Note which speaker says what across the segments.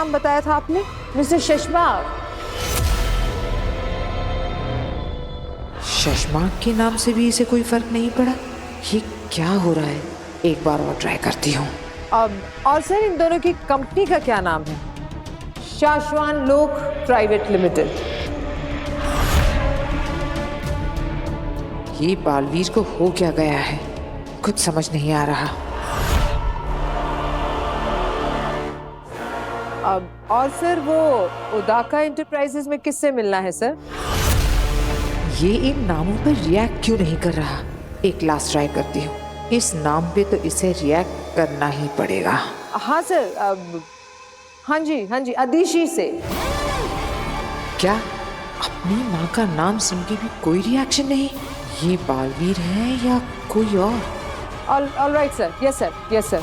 Speaker 1: नाम बताया था आपने? मिस्टर शशमाक।
Speaker 2: शशमाक के नाम से भी इसे कोई फर्क नहीं पड़ा। ये क्या हो रहा है? एक बार और ट्राई करती हूँ।
Speaker 1: और सर इन दोनों की कंपनी का क्या नाम है? शाश्वान लोक प्राइवेट लिमिटेड।
Speaker 2: ये बालवीर को हो क्या गया है, कुछ समझ नहीं आ रहा।
Speaker 1: और सर वो उदाका एंटरप्राइजेज में किससे मिलना है सर?
Speaker 2: ये इन नामों पर रिएक्ट क्यों नहीं कर रहा? एक लास्ट ट्राई करती हूँ। इस नाम पे तो इसे रिएक्ट करना ही पड़ेगा।
Speaker 1: हाँ सर, हाँ जी अदिशी से।
Speaker 2: क्या अपनी माँ का नाम सुन के भी कोई रिएक्शन नहीं? ये बालवीर है या कोई और?
Speaker 1: All right sir, yes sir.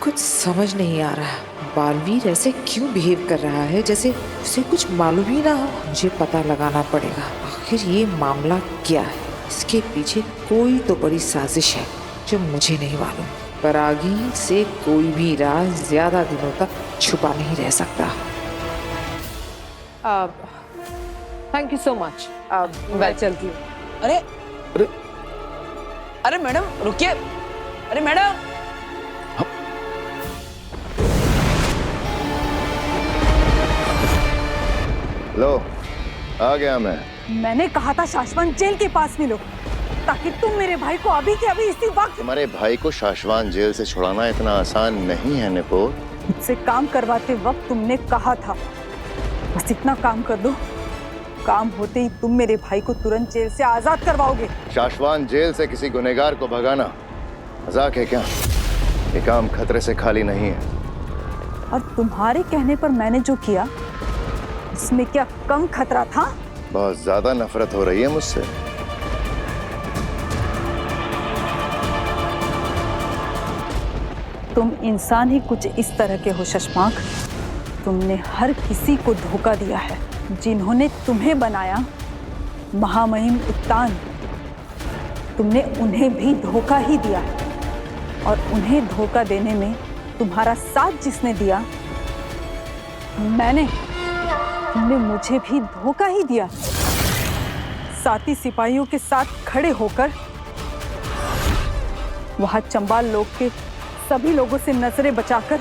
Speaker 2: कुछ समझ नहीं आ रहा। बालवीर ऐसे क्यों बिहेव कर रहा है जैसे उसे कुछ मालूम ही ना हो। मुझे पता लगाना पड़ेगा आखिर ये मामला क्या है। इसके पीछे कोई तो बड़ी साजिश है जो मुझे नहीं मालूम। पर आगे से कोई भी राज ज्यादा दिनों तक छुपा नहीं रह सकता।
Speaker 1: Thank you so much. मैं चलती हूँ।
Speaker 3: अरे अरे अरे मैडम रुकिए। अरे मैडम,
Speaker 4: लो आ गया मैं।
Speaker 5: मैंने कहा था शाश्वत जेल के पास मिलो ताकि तुम मेरे भाई को अभी के अभी इसी वक्त।
Speaker 4: तुम्हारे भाई को शाश्वान जेल से छुड़ाना इतना आसान नहीं है निपोर।
Speaker 5: मुझसे काम करवाते वक्त तुमने कहा था बस इतना काम कर दो, काम होते ही तुम मेरे भाई को तुरंत जेल से आजाद करवाओगे।
Speaker 4: शाश्वान जेल से किसी गुनहगार को भगाना मजाक है क्या? ये काम खतरे से खाली नहीं है।
Speaker 5: और तुम्हारे कहने पर मैंने जो किया इसमें क्या कम खतरा था?
Speaker 4: बहुत ज्यादा नफरत हो रही है मुझसे।
Speaker 5: तुम इंसान ही कुछ इस तरह के हो शशमाक। तुमने हर किसी को धोखा दिया है। जिन्होंने तुम्हें बनाया महामहिम उत्तान, तुमने उन्हें भी धोखा ही दिया। और उन्हें धोखा देने में तुम्हारा साथ जिसने दिया मैंने, तुमने मुझे भी धोखा ही दिया। साथी सिपाहियों के साथ खड़े होकर वहां चंबाल लोग के सभी लोगों से नजरें बचाकर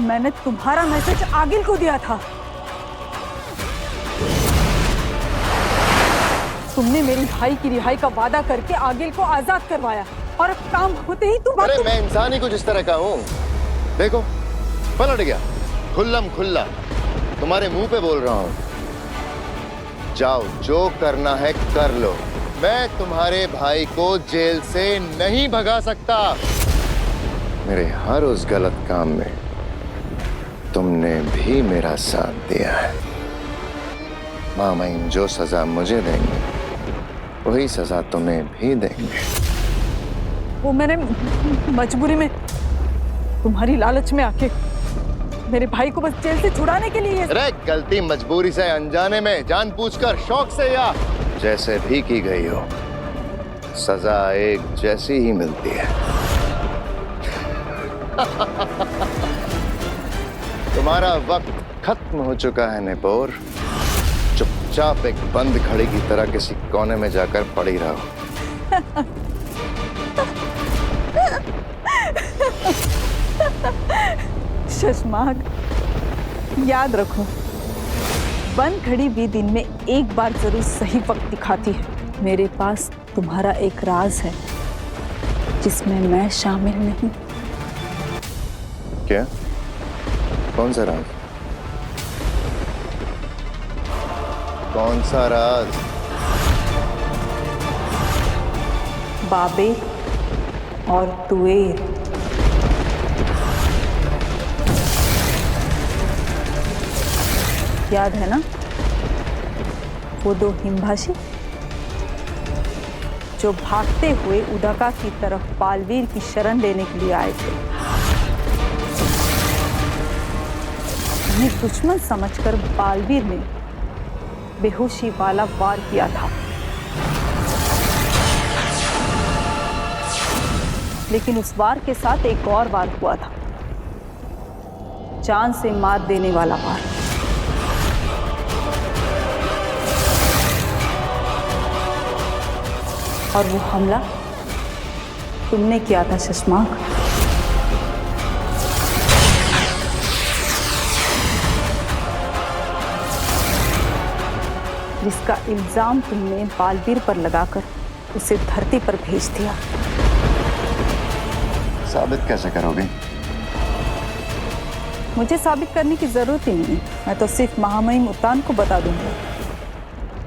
Speaker 5: मैंने तुम्हारा मैसेज आगिल को दिया था। तुमने मेरी भाई की रिहाई का वादा करके आगिल को आजाद करवाया और अब काम होते ही तुम।
Speaker 4: अरे मैं इंसान ही कुछ इस तरह का हूँ। देखो पलट गया खुल्लम खुल्ला, तुम्हारे मुंह पे बोल रहा हूँ। जाओ जो करना है कर लो। मैं तुम्हारे भाई को जेल से नहीं भगा सकता। मेरे हर उस गलत काम में तुमने भी मेरा साथ दिया है। मामईन जो सजा मुझे देंगे वही सजा तुम्हें भी देंगे।
Speaker 5: वो मैंने मजबूरी में तुम्हारी लालच में आके मेरे भाई को बस जेल से छुड़ाने के लिए।
Speaker 4: अरे गलती मजबूरी से, अनजाने में, जानबूझकर, शौक से या जैसे भी की गई हो, सजा एक जैसी ही मिलती है। तुम्हारा वक्त खत्म हो चुका है निपोर। चुपचाप एक बंद घड़ी की तरह किसी कोने में जाकर पड़ी रहो।
Speaker 5: शशमाक, याद रखो बंद घड़ी भी दिन में एक बार जरूर सही वक्त दिखाती है। मेरे पास तुम्हारा एक राज है जिसमें मैं शामिल नहीं।
Speaker 4: क्या? कौन सा राज? कौन सा राज?
Speaker 5: बाबे और तुएर। याद है ना वो दो हिमभाषी जो भागते हुए उदाका की तरफ बालवीर की शरण लेने के लिए आए थे। उन्हें दुश्मन समझकर बालवीर ने बेहोशी वाला वार किया था, लेकिन उस वार के साथ एक और वार हुआ था जान से मार देने वाला वार। और वो हमला तुमने किया था शशांक। जिसका इल्जाम तुमने बालवीर पर लगाकर उसे धरती पर भेज दिया।
Speaker 4: साबित कैसे करोगे?
Speaker 5: मुझे साबित करने की जरूरत ही नहीं, मैं तो सिर्फ महामहिम उत्तान को बता दूंगा,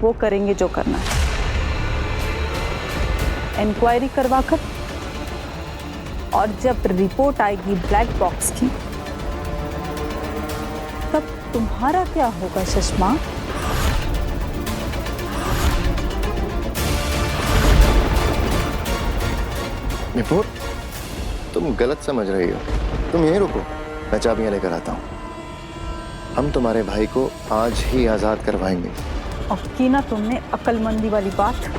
Speaker 5: वो करेंगे जो करना है। इंक्वायरी करवाकर और जब रिपोर्ट आएगी ब्लैक बॉक्स की, तब तुम्हारा क्या होगा शशांक?
Speaker 4: निपुर, तुम गलत समझ रही हो। तुम यहीं रुको, मैं चाबियां लेकर आता हूँ। हम तुम्हारे भाई को आज ही आजाद करवाएंगे।
Speaker 5: और की ना तुमने अक्लमंदी वाली बात।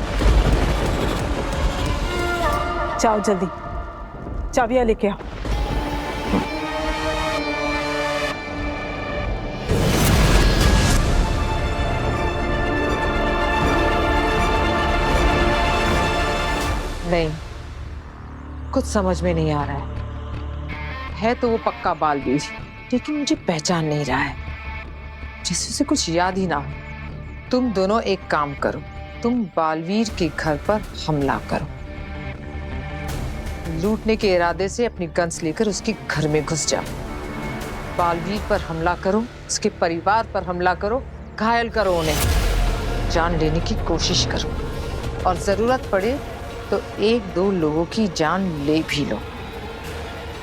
Speaker 5: जाओ जल्दी, चाबियां लेके आओ।
Speaker 2: नहीं, कुछ समझ में नहीं आ रहा है तो वो पक्का बालवीर, लेकिन मुझे पहचान नहीं रहा है, जैसे उसे कुछ याद ही ना हो। तुम दोनों एक काम करो, तुम बालवीर के घर पर हमला करो, लूटने के इरादे से अपनी गन्स लेकर उसके घर में घुस जाओ। बालवीर पर हमला करो, उसके परिवार पर हमला करो, घायल करो उन्हें, जान लेने की कोशिश करो, और जरूरत पड़े तो एक दो लोगों की जान ले भी लो।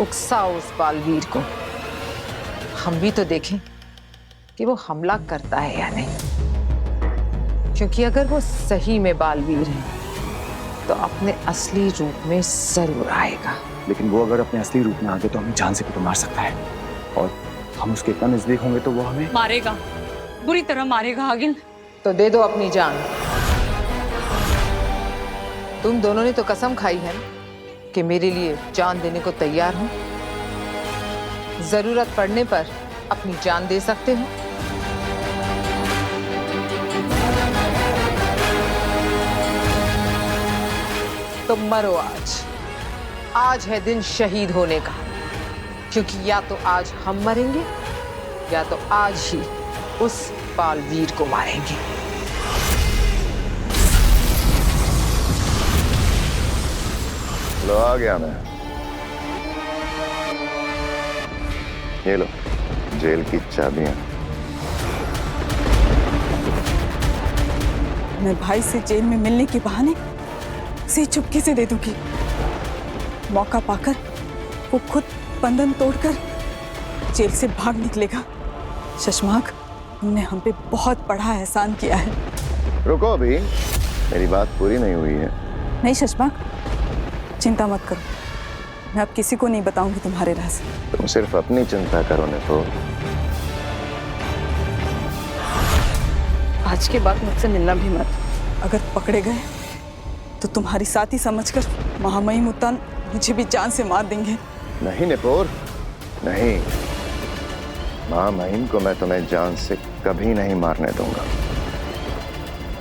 Speaker 2: उकसाओ उस बालवीर को। हम भी तो देखें कि वो हमला करता है या नहीं, क्योंकि अगर वो सही में बालवीर है तो अपने असली रूप में जरूर आएगा।
Speaker 6: लेकिन वो अगर अपने असली रूप में आ गए तो हमें जान से भी तो मार सकता है, और हम उसके इतना नजदीक होंगे तो वो हमें
Speaker 7: मारेगा, बुरी तरह मारेगा आगिल।
Speaker 2: तो दे दो अपनी जान। तुम दोनों ने तो कसम खाई है कि मेरे लिए जान देने को तैयार हो, जरूरत पड़ने पर अपनी जान दे सकते हो। तो मरो आज, आज है दिन शहीद होने का, क्योंकि या तो आज हम मरेंगे या तो आज ही उस बालवीर को मारेंगे।
Speaker 4: लो, आ गया मैं। ये लो जेल की चाबियां।
Speaker 5: मैं भाई से जेल में मिलने के बहाने से चुपके से दे दूंगी। मौका पाकर वो खुद बंधन तोड़कर जेल से भाग निकलेगा। शशांक, तुमने हम पे बहुत बड़ा एहसान किया है।
Speaker 4: रुको, अभी मेरी बात पूरी नहीं हुई है।
Speaker 5: नहीं शशांक, चिंता मत करो, मैं अब किसी को नहीं बताऊंगी तुम्हारे राज।
Speaker 4: तुम सिर्फ अपनी चिंता करो निपुर।
Speaker 5: आज के बाद मुझसे मिलना भी मत। अगर पकड़े गए तो तुम्हारी साथी समझकर महामहिम उत्तान मुझे भी जान से मार देंगे।
Speaker 4: नहीं निपुर, नहीं। महामहिम को मैं तुम्हें जान से कभी नहीं मारने दूंगा,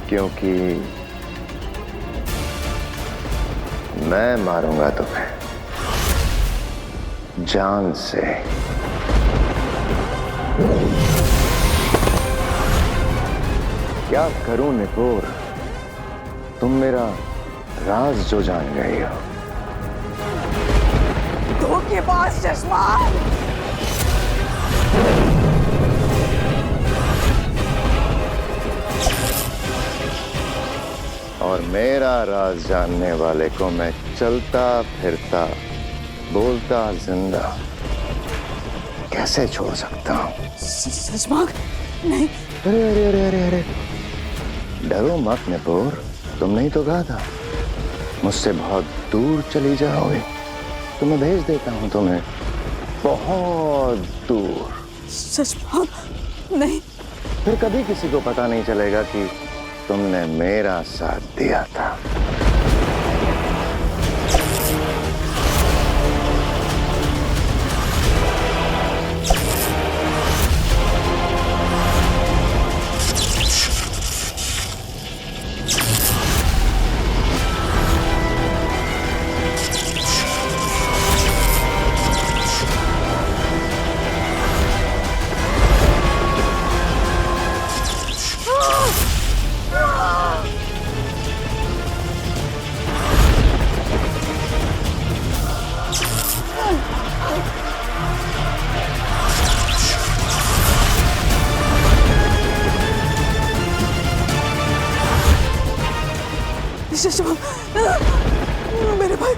Speaker 4: क्योंकि मैं मारूंगा तुम्हें जान से। क्या करूं निपुर, तुम मेरा राज जो जान गई हो।
Speaker 5: धोखेबाज शशांक!
Speaker 4: और मेरा राज जानने वाले को मैं चलता फिरता बोलता जिंदा कैसे छोड़ सकता हूँ?
Speaker 5: शशांक, नहीं।
Speaker 4: अरे अरे अरे अरे अरे, डरो मत निपुर, तुमने ही तो कहा था मुझसे बहुत दूर चली जाओगे, तो मैं भेज देता हूँ तुम्हें बहुत दूर।
Speaker 5: शशांक, नहीं।
Speaker 4: फिर कभी किसी को पता नहीं चलेगा कि तुमने मेरा साथ दिया था।
Speaker 5: मेरे भाई,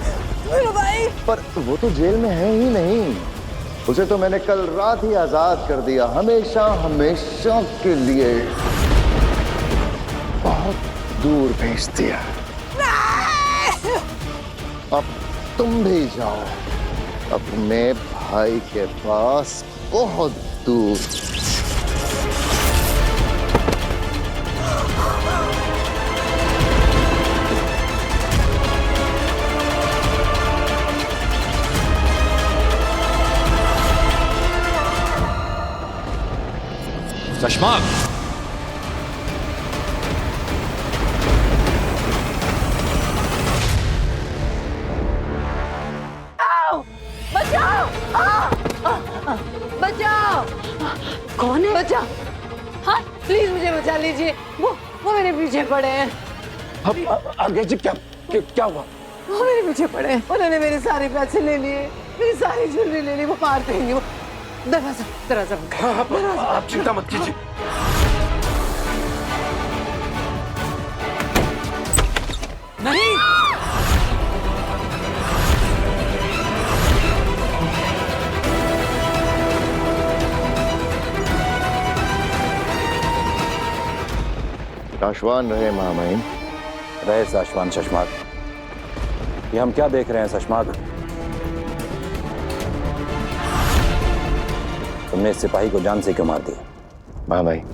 Speaker 5: मेरे भाई।
Speaker 4: पर वो तो जेल में है ही नहीं, उसे तो मैंने कल रात ही आजाद कर दिया, हमेशा हमेशा के लिए बहुत दूर भेज दिया। अब तुम भी जाओ अपने भाई के पास, बहुत दूर।
Speaker 8: चश्मा
Speaker 1: बचाओ! कौन है? बचाओ! हाँ, प्लीज मुझे बचा लीजिए। वो मेरे पीछे पड़े हैं।
Speaker 6: आगे जी क्या हुआ?
Speaker 1: वो मेरे पीछे पड़े हैं। उन्होंने मेरे सारे पैसे ले लिए, मेरी सारी ज्वेलरी ले ली। वो पार करेंगे। वो दरवाजा
Speaker 6: आप चिंता मत कीजिए।
Speaker 3: नहीं।
Speaker 4: साशवान रहे महामहिम।
Speaker 6: रहे साशवान शशमाक। ये हम क्या देख रहे हैं शशमाक? तुमने इस सिपाही को जान से क्यों मार दिया?
Speaker 4: महामहिम,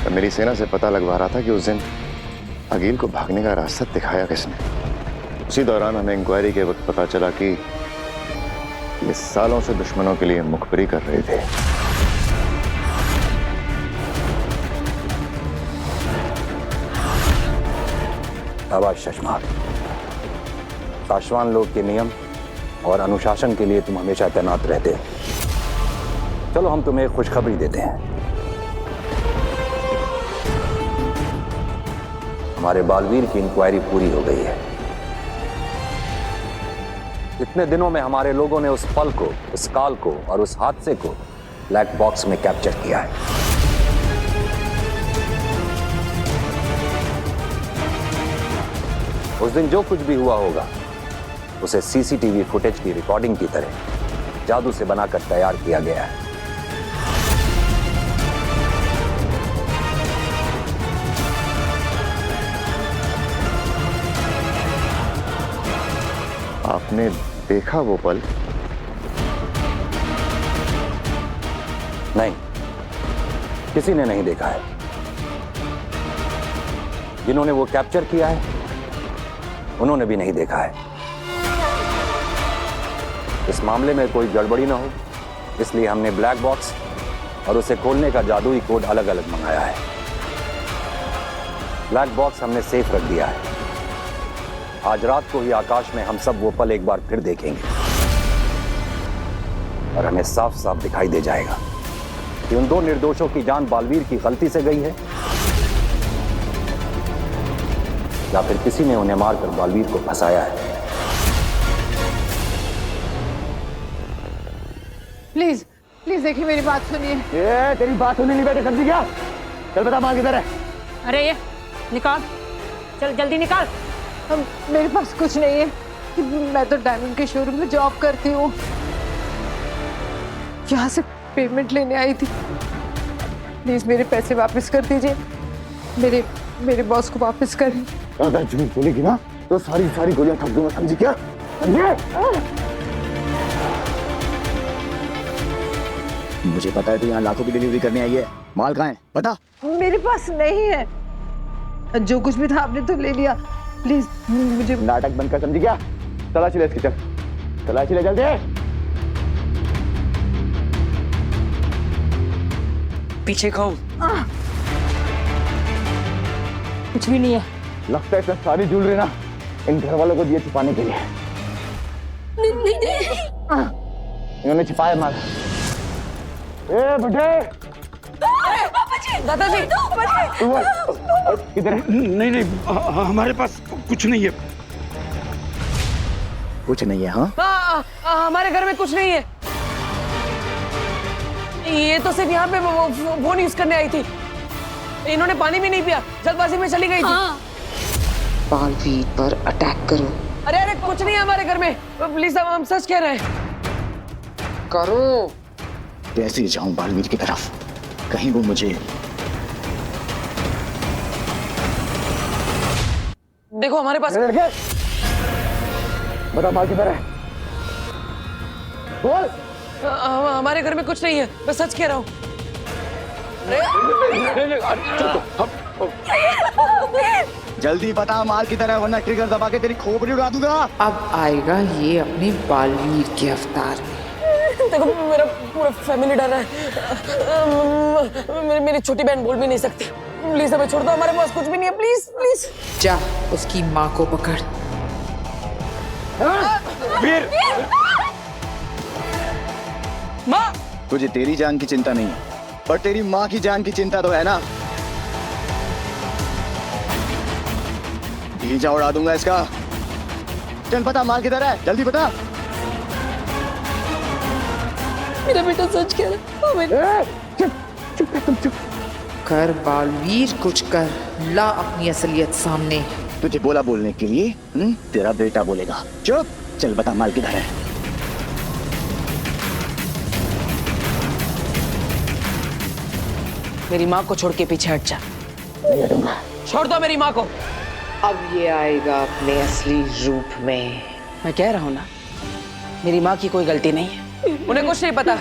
Speaker 4: तो मेरी सेना से पता लगवा रहा था कि उस दिन अकील को भागने का रास्ता दिखाया किसने। उसी दौरान हमें इंक्वायरी के वक्त पता चला कि ये सालों से दुश्मनों के लिए मुखबरी कर रहे थे।
Speaker 6: शाबाश शशमाक। साशवान लोग के नियम और अनुशासन के लिए तुम हमेशा तैनात रहते हो। चलो हम तुम्हें एक खुशखबरी देते हैं। हमारे बालवीर की इंक्वायरी पूरी हो गई है। इतने दिनों में हमारे लोगों ने उस पल को, उस काल को और उस हादसे को ब्लैक बॉक्स में कैप्चर किया है। उस दिन जो कुछ भी हुआ होगा उसे सीसीटीवी फुटेज की रिकॉर्डिंग की तरह जादू से बनाकर तैयार किया गया है।
Speaker 4: आपने देखा वो पल?
Speaker 6: नहीं, किसी ने नहीं देखा है। जिन्होंने वो कैप्चर किया है उन्होंने भी नहीं देखा है। इस मामले में कोई गड़बड़ी ना हो इसलिए हमने ब्लैक बॉक्स और उसे खोलने का जादुई कोड अलग अलग मंगाया है। ब्लैक बॉक्स हमने सेफ रख दिया है। आज रात को ही आकाश में हम सब वो पल एक बार फिर देखेंगे और हमें साफ साफ दिखाई दे जाएगा कि उन दो निर्दोषों की जान बालवीर की गलती से गई है या फिर किसी ने उन्हें मारकर बालवीर को फंसाया है।
Speaker 1: प्लीज प्लीज देखिए, मेरी बात सुनिए।
Speaker 6: ये तेरी बात सुनने नहीं बैठे समझी क्या? चल बता मां किधर है?
Speaker 7: अरे ये निकाल, चल जल्दी निकाल।
Speaker 1: मेरे पास कुछ नहीं है। मैं तो डायमंड के शोरूम में जॉब करती हूँ। यहाँ से पेमेंट लेने आई थी। प्लीज मेरे पैसे वापस कर दीजिए। मेरे बॉस को वापस करें।
Speaker 6: ज्यादा झूठ बोलेगी ना तो सारी गोलियां ठोक दूंगा, समझी क्या?
Speaker 9: मुझे पता है तो यहाँ लाखों की डिलीवरी करने आई है। माल कहाँ है पता?
Speaker 1: मेरे पास नहीं है। जो कुछ भी था आपने तो ले लिया। प्लीज मुझे।
Speaker 6: नाटक बंद कर, समझी क्या? तलाशी ले इसकी, चल तलाशी ले जल्दी।
Speaker 3: पीछे खाओ।
Speaker 7: कुछ भी नहीं है।
Speaker 6: लगता है इसमें सारी ज्वेलरी ना इन घर वालों को दिए छिपाने के लिए। इन्होंने छिपाया माल। ए बुढ़े,
Speaker 3: दादाजी
Speaker 6: किधर है?
Speaker 8: नहीं हमारे पास कुछ नहीं है।
Speaker 9: कुछ नहीं है? हाँ
Speaker 3: हमारे घर में कुछ नहीं है। ये तो सिर्फ यहाँ पे फोन यूज करने आई थी। इन्होंने पानी भी नहीं पिया, जल्दबाजी में चली गई थी।
Speaker 2: बालवीर पर अटैक करो।
Speaker 3: अरे अरे कुछ नहीं है हमारे घर में, प्लीज हम सच कह रहे हैं।
Speaker 2: करो।
Speaker 9: कैसे जाऊं बालवीर की तरफ, कहीं वो मुझे।
Speaker 3: देखो हमारे पास
Speaker 9: बता माल किधर है, बोल।
Speaker 3: हमारे घर में कुछ नहीं है, मैं सच कह रहा हूँ।
Speaker 9: जल्दी बता माल की तरह, वरना ट्रिगर दबा के तेरी खोपड़ी उड़ा दूंगा।
Speaker 2: अब आएगा ये अपने बालवीर के अवतार में।
Speaker 3: देखो मेरा पूरा फैमिली डर रहा है। मेरी छोटी बहन बोल भी नहीं सकती। प्लीज हमें छोड़ दो, हमारे पास कुछ भी नहीं है। Please please.
Speaker 2: जा उसकी माँ को पकड़।
Speaker 8: वीर,
Speaker 3: माँ।
Speaker 9: तुझे तेरी जान की चिंता नहीं है, पर तेरी माँ की जान की चिंता तो है ना। भीजा उड़ा दूंगा इसका। चल बता माल किधर है, जल्दी बता।
Speaker 3: मेरा बेटा सच कह रहा है।
Speaker 9: चुप।
Speaker 2: कर बालवीर, कुछ कर, ला अपनी असलियत सामने।
Speaker 9: तुझे बोला बोलने के लिए, तेरा बेटा बोलेगा। चुप। चल बता माल किधर है।
Speaker 3: मेरी माँ को छोड़ के पीछे हट जा। छोड़ दो मेरी माँ को।
Speaker 2: अब ये आएगा अपने असली रूप में।
Speaker 3: मैं कह रहा हूँ ना, मेरी माँ की कोई गलती नहीं है, उन्हें कुछ नहीं पता।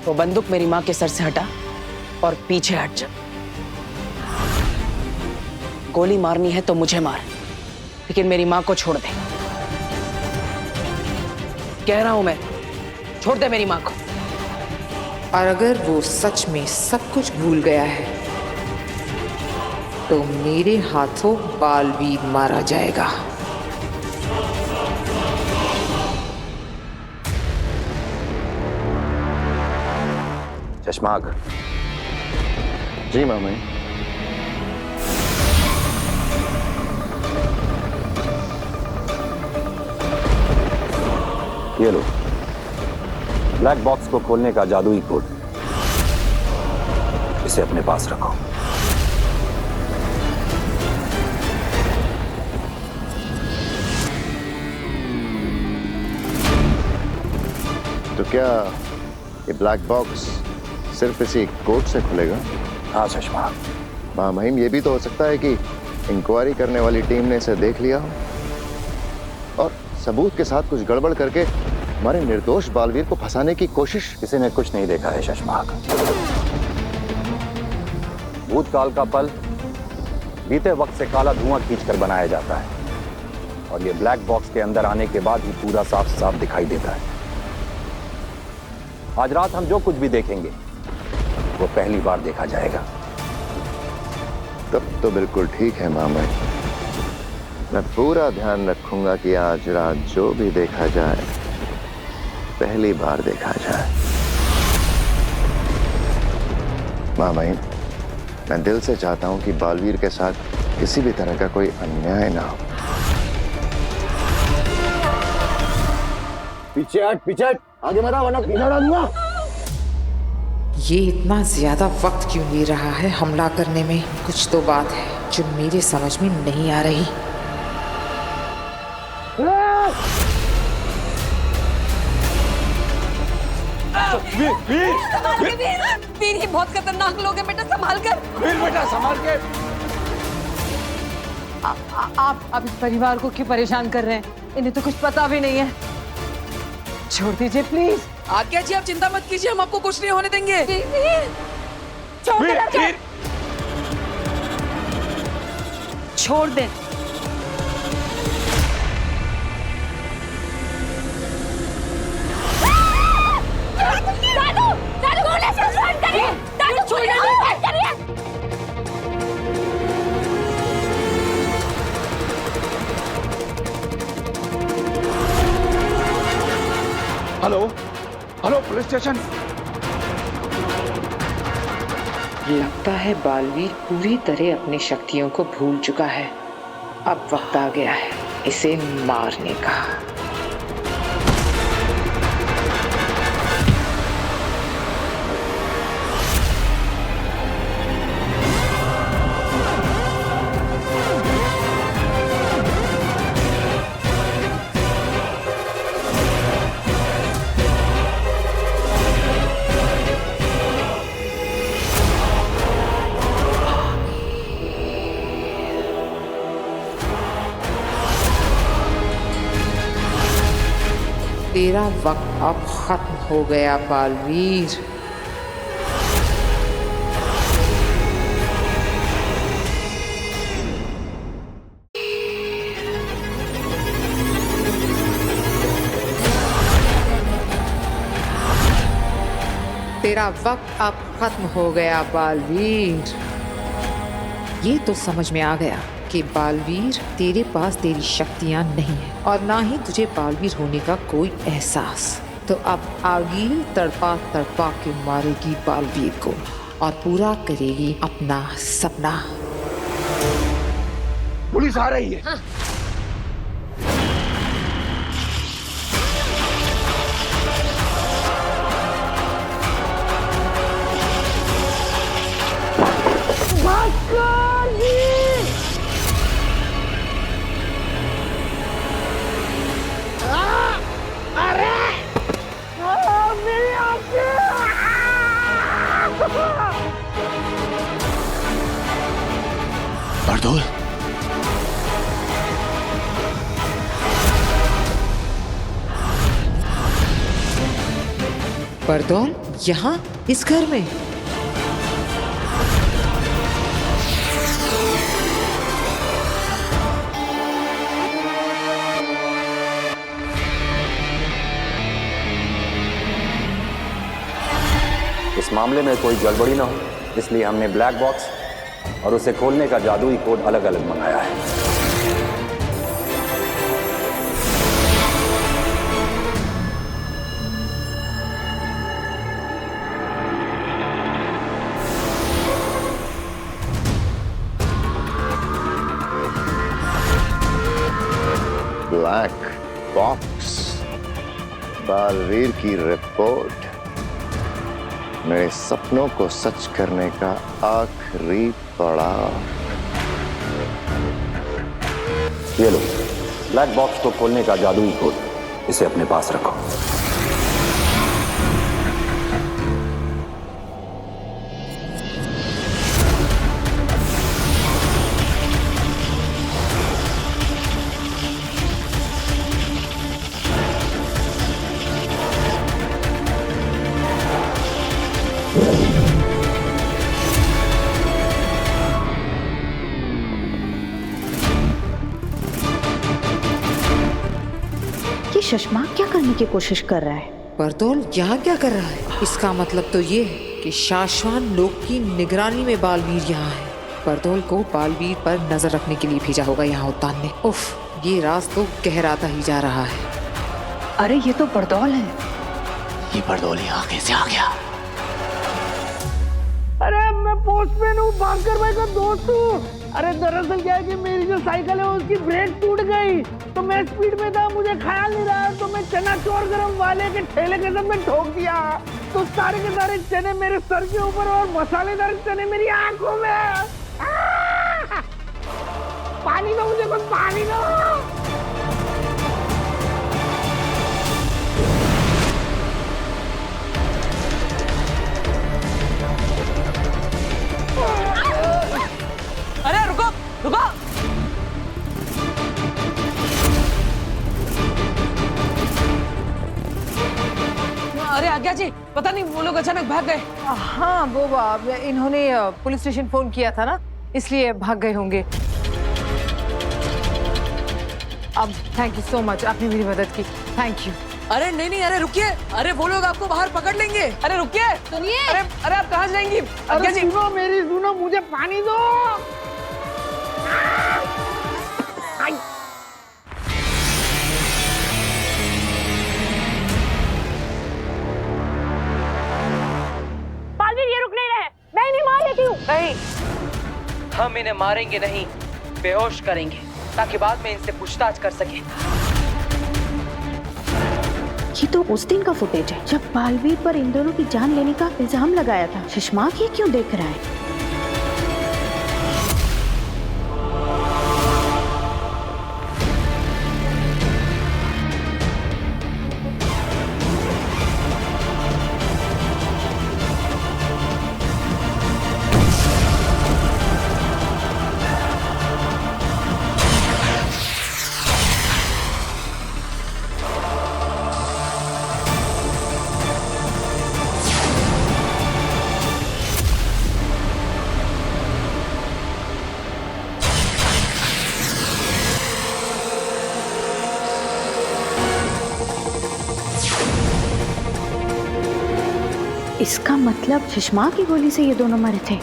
Speaker 3: वो बंदूक मेरी माँ के सर से हटा और पीछे हट जा। गोली मारनी है तो मुझे मार, लेकिन मेरी माँ को छोड़ दे। कह रहा हूं मैं, छोड़ दे मेरी माँ को।
Speaker 2: और अगर वो सच में सब कुछ भूल गया है तो मेरे हाथों बालवीर मारा जाएगा।
Speaker 6: चश्माग।
Speaker 4: जी मामा।
Speaker 6: ये लो, ब्लैक बॉक्स को खोलने का जादुई कोड। इसे अपने पास रखो।
Speaker 4: तो क्या ये ब्लैक बॉक्स सिर्फ इसी कोड से खुलेगा?
Speaker 6: हाँ चश्मा।
Speaker 4: महामहिम, ये भी तो हो सकता है कि इंक्वायरी करने वाली टीम ने इसे देख लिया हो और सबूत के साथ कुछ गड़बड़ करके हमारे निर्दोष बालवीर को फंसाने की कोशिश।
Speaker 6: किसी ने कुछ नहीं देखा है शशमाक। भूतकाल का पल बीते वक्त से काला धुआं खींचकर बनाया जाता है और ये ब्लैक बॉक्स के अंदर आने के बाद ही पूरा साफ साफ दिखाई देता है। आज रात हम जो कुछ भी देखेंगे वो पहली बार देखा जाएगा।
Speaker 4: तब तो बिल्कुल ठीक है मामा। मैं पूरा ध्यान रखूंगा कि आज रात जो भी देखा जाए पहली बार देखा जाए। मामा, मैं दिल से चाहता हूं कि बालवीर के साथ किसी भी तरह का कोई अन्याय ना हो।
Speaker 9: पीछे हट, आगे मत आ वरना पीछे डालूंगा।
Speaker 2: ये इतना ज्यादा वक्त क्यों ले रहा है हमला करने में? कुछ तो बात है जो मेरे समझ में नहीं आ रही।
Speaker 3: वीर ये बहुत खतरनाक लोग हैं बेटा, संभाल कर।
Speaker 8: वीर बेटा संभाल के।
Speaker 1: आप इस परिवार को क्यों परेशान कर रहे हैं? इन्हें तो कुछ पता भी नहीं है। छोड़ दीजिए प्लीज।
Speaker 3: आज्ञा जी आप चिंता मत कीजिए, हम आपको कुछ नहीं होने देंगे।
Speaker 1: छोड़ दे।
Speaker 8: Hello police station.
Speaker 2: लगता है बालवीर पूरी तरह अपनी शक्तियों को भूल चुका है। अब वक्त आ गया है इसे मारने का। तेरा वक्त अब खत्म हो गया बालवीर। तेरा वक्त अब खत्म हो गया बालवीर। ये तो समझ में आ गया कि बालवीर तेरे पास तेरी शक्तियां नहीं है और ना ही तुझे बालवीर होने का कोई एहसास। तो अब आगे तड़पा तड़पा के मारेगी बालवीर को और पूरा करेगी अपना सपना।
Speaker 8: पुलिस आ रही है।
Speaker 7: हाँ।
Speaker 9: बरदौल,
Speaker 2: बरदौल यहाँ इस घर में?
Speaker 6: इस मामले में कोई गड़बड़ी ना हो, इसलिए हमने ब्लैक बॉक्स और उसे खोलने का जादुई कोड अलग अलग मंगाया है।
Speaker 4: ब्लैक बॉक्स, बालवीर की रिपोर्ट, मेरे सपनों को सच करने का आखिरी पड़ाव।
Speaker 6: ये लो ब्लैक बॉक्स को खोलने का जादुई कोड, इसे अपने पास रखो।
Speaker 7: ये शशमाक क्या करने की कोशिश कर रहा है?
Speaker 2: बरदौल यहाँ क्या कर रहा है? इसका मतलब तो ये है कि शाश्वान लोग की निगरानी में बालवीर यहाँ है। बरदौल को बालवीर पर नजर रखने के लिए भेजा होगा यहाँ उत्तान ने। उफ, ये राज तो गहराता ही जा रहा है।
Speaker 5: अरे ये तो बरदौल है।
Speaker 9: ये बरदौल यहाँ कैसे आ गया?
Speaker 10: अरे मैं पोस्टमैन हूँ, भास्कर भाई का दोस्त हूँ। अरे दरअसल क्या है कि मेरी जो साइकिल है उसकी ब्रेक टूट गई, तो मैं स्पीड में था, मुझे ख्याल नहीं रहा, तो मैं चना चोर गरम वाले के ठेले के साथ में ठोक दिया। तो सारे के सारे चने मेरे सर के ऊपर और मसालेदार चने मेरी आंखों में। पानी दो मुझे, कुछ पानी दो।
Speaker 3: अरे रुको रुको। अरे आज्ञा जी, पता नहीं वो लोग अचानक भाग गए।
Speaker 1: हाँ, वो इन्होंने पुलिस स्टेशन फोन किया था ना, इसलिए भाग गए होंगे। अब थैंक यू सो मच, आपने मेरी मदद की, थैंक यू।
Speaker 3: अरे नहीं नहीं, अरे रुकिए, अरे वो लोग आपको बाहर पकड़ लेंगे। अरे रुकिए, सुनिए। अरे आप कहाँ जाएंगी? आज्ञा जी
Speaker 10: सुनो मेरी, सुनो, मुझे पानी दो।
Speaker 7: बालवीर ये रुक नहीं रहे, मैं इन्हें मार लेती हूँ।
Speaker 3: नहीं, हम इन्हें मारेंगे नहीं, बेहोश करेंगे ताकि बाद में इनसे पूछताछ कर सके।
Speaker 7: ये तो उस दिन का फुटेज है जब बालवीर पर इन दोनों की जान लेने का इल्जाम लगाया था। शशमाक ये क्यों देख रहा है? इसका मतलब सुषमा की गोली से ये दोनों मरे थे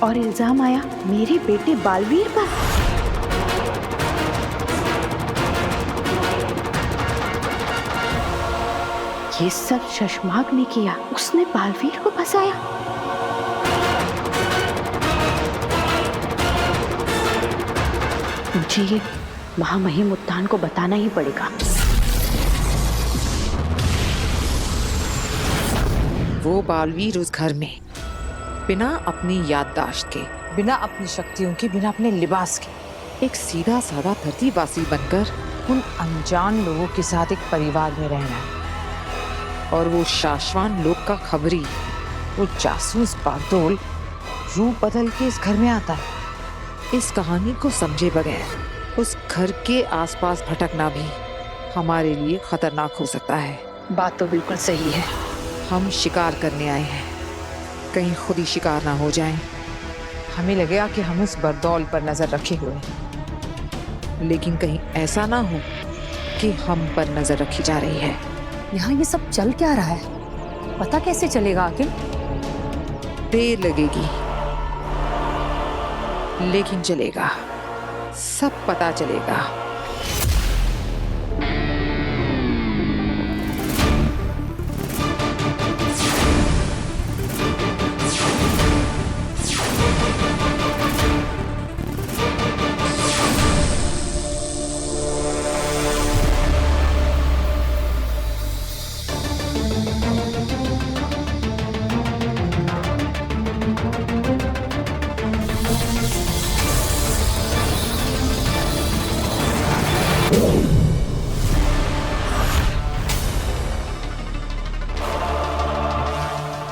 Speaker 7: और इल्जाम आया मेरे बेटे बालवीर पर। ये सब शशमाक ने किया, उसने बालवीर को फंसाया। मुझे ये महामहिम उत्तान को बताना ही पड़ेगा।
Speaker 2: वो बालवीर उस घर में बिना अपनी याददाश्त के,
Speaker 3: बिना अपनी शक्तियों के, बिना अपने लिबास के,
Speaker 2: एक सीधा साधा धरतीवासी बनकर
Speaker 3: उन अनजान लोगों के साथ एक परिवार में रह रहा है।
Speaker 2: और वो शाश्वान लोग का खबरी,
Speaker 3: वो जासूस बागडोल रूप बदल के इस घर में आता है।
Speaker 2: इस कहानी को समझे बगैर उस घर के आसपास भटकना भी हमारे लिए खतरनाक हो सकता है।
Speaker 7: बात तो बिल्कुल सही है।
Speaker 2: हम शिकार करने आए हैं, कहीं खुद ही शिकार ना हो जाएं।
Speaker 3: हमें लगेगा कि हम उस बरदौल पर नजर रखे हुए हैं,
Speaker 2: लेकिन कहीं ऐसा ना हो कि हम पर नजर रखी जा रही है।
Speaker 11: यहाँ ये सब चल क्या रहा है, पता कैसे चलेगा आखिर?
Speaker 2: देर लगेगी लेकिन चलेगा, सब पता चलेगा।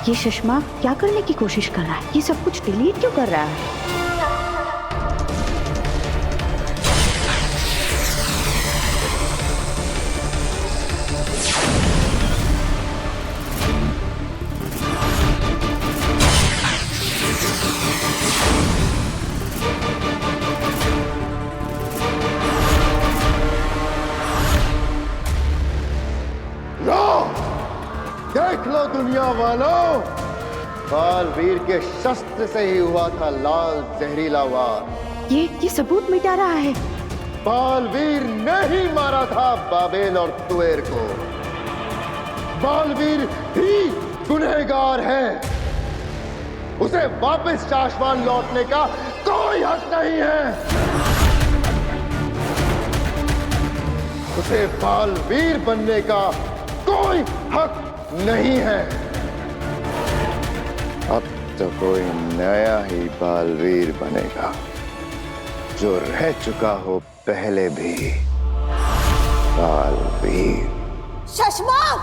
Speaker 7: ये सुषमा क्या करने की कोशिश कर रहा है? ये सब कुछ डिलीट क्यों कर रहा है?
Speaker 4: देख लो दुनिया वालों, बालवीर के शस्त्र से ही हुआ था लाल जहरीला वार।
Speaker 7: ये सबूत मिटा रहा है।
Speaker 4: बालवीर ने ही मारा था बाबेल और तुएर को। बालवीर ही गुनहगार है। उसे वापस शाश्वान लौटने का कोई हक नहीं है। उसे बालवीर बनने का कोई हक नहीं है। अब तो कोई नया ही बालवीर बनेगा, जो रह चुका हो पहले भी बालवीर।
Speaker 11: शशमाक!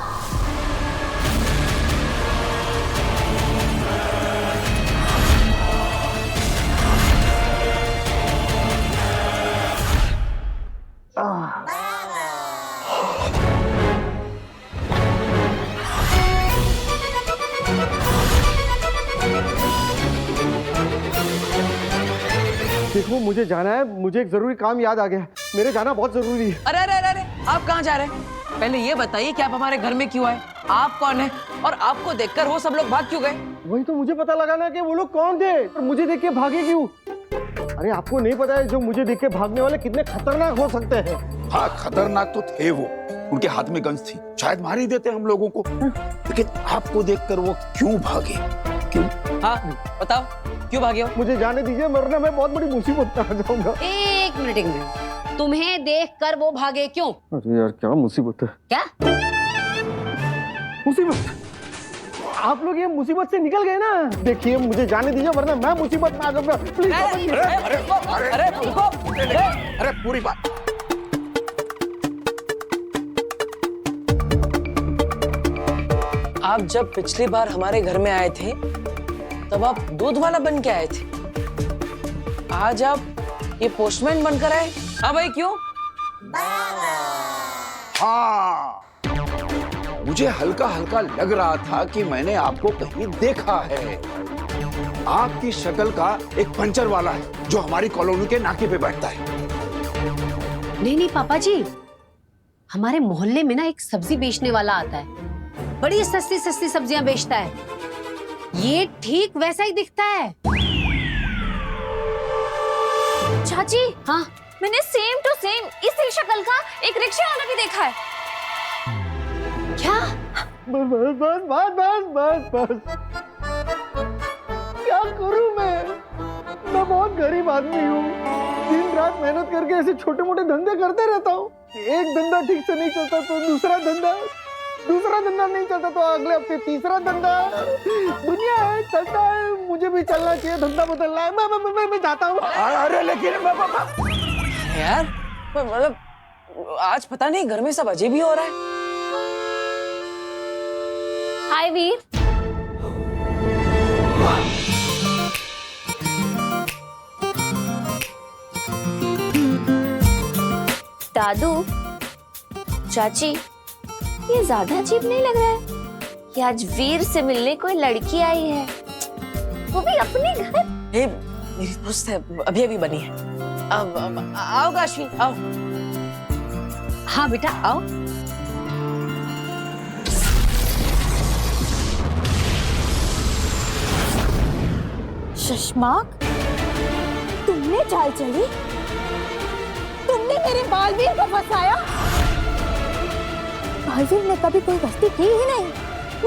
Speaker 10: देखो मुझे जाना है, मुझे एक जरूरी काम याद आ गया। मेरे जाना बहुत जरूरी है।
Speaker 3: अरे अरे अरे अरे, आप कहाँ जा रहे हैं? पहले ये बताइए कि आप हमारे घर में क्यों आए? आप कौन है? और आपको देखकर वो सब लोग भाग क्यों गए?
Speaker 10: वही तो मुझे पता लगाना कि वो लोग कौन थे और मुझे देख के भागे क्यों। अरे आपको नहीं पता है जो मुझे देख के भागने वाले कितने खतरनाक हो सकते हैं।
Speaker 8: हाँ, खतरनाक तो थे वो। उनके हाथ में गन्स थी, शायद मार ही देते हम लोगों को। लेकिन आपको देखकर वो क्यों भागे? क्यों?
Speaker 3: हाँ बताओ, क्यों भागे हो?
Speaker 10: मुझे जाने दीजिए, वरना मैं बहुत बड़ी मुसीबत में आ जाऊंगा।
Speaker 11: एक मिनट, तुम्हें देखकर वो भागे क्यों?
Speaker 10: अरे यार क्या मुसीबत है।
Speaker 11: क्या
Speaker 10: मुसीबत? आप लोग ये मुसीबत से निकल गए ना। देखिए मुझे जाने दीजिए, वरना मैं मुसीबत में आ जाऊंगा। प्लीज
Speaker 8: अरे पूरी बात।
Speaker 3: आप जब पिछली बार हमारे घर में आए थे तब आप दूध वाला बन के आए थे। आज आप ये पोस्टमैन बनकर आए। हाँ भाई क्यों?
Speaker 8: हाँ, मुझे हल्का हल्का लग रहा था कि मैंने आपको कहीं देखा है। आपकी शक्ल का एक पंचर वाला है जो हमारी कॉलोनी के नाके पे बैठता है।
Speaker 11: नहीं पापा जी, हमारे मोहल्ले में ना एक सब्जी बेचने वाला आता है। बड़ी सस्ती सस्ती सब्जियां बेचता है, ये ठीक वैसा ही दिखता है।
Speaker 12: चाची,
Speaker 11: हाँ,
Speaker 12: मैंने सेम टू सेम इसी शक्ल का एक रिक्शा वाला भी देखा है।
Speaker 11: क्या?
Speaker 10: बस बस बस बस बस बस क्या करूं मैं बहुत गरीब आदमी हूँ। दिन रात मेहनत करके ऐसे छोटे मोटे धंधे करते रहता हूँ। एक धंधा ठीक से नहीं चलता तो दूसरा धंधा नहीं चलता तो अगले हफ्ते तीसरा धंधा। दुनिया है, चलता है, मुझे भी चलना चाहिए, धंधा बदलना है। मैं जाता हूँ।
Speaker 8: अरे लेकिन
Speaker 3: यार मतलब आज पता नहीं घर में सब अजीब ही हो रहा है।
Speaker 12: हाय वीर। दादू, चाची, ये ज्यादा अजीब नहीं लग रहा है कि आज वीर से मिलने कोई लड़की आई है, वो भी अपने घर।
Speaker 3: मेरी दोस्त है, अभी अभी बनी है। अब आओ काशवी, आओ।
Speaker 11: हाँ बेटा आओ।
Speaker 12: शशमाक, तुमने चाल चली, तुमने मेरे बालवीर को फंसाया। बालवीर ने कभी कोई गलती की ही नहीं,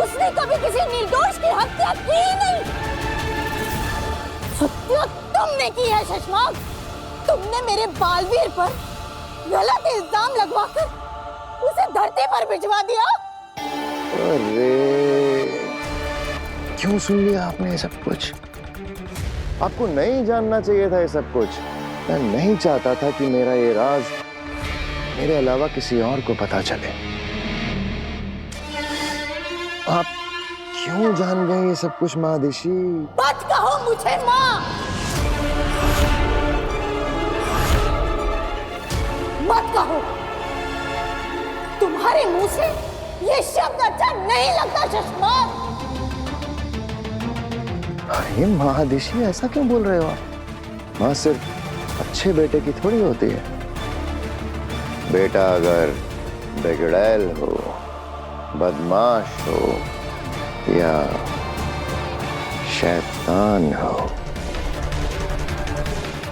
Speaker 12: उसने कभी किसी निर्दोष की हत्या की ही नहीं। हत्या तुमने की है शशमाक, तुमने मेरे बालवीर पर गलत इल्जाम लगवाकर उसे धरती पर भिजवा दिया।
Speaker 4: अरे क्यों सुन लिया आपने ये सब कुछ? आपको नहीं जानना चाहिए था ये सब कुछ। मैं नहीं चाहता था कि मेरा ये राज मेरे अलावा किसी और को पता चले। आप क्यों जान गए ये सब कुछ महादिशी?
Speaker 12: मत कहो मुझे माँ, मत कहो। तुम्हारे मुंह से ये शब्द अच्छा नहीं लगता शशमाक।
Speaker 4: अरे महादिशी ऐसा क्यों बोल रहे हो आप? माँ सिर्फ अच्छे बेटे की थोड़ी होती है। बेटा अगर बिगड़ैल हो, बदमाश हो या शैतान हो,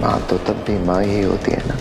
Speaker 4: माँ तो तब भी माँ ही होती है ना।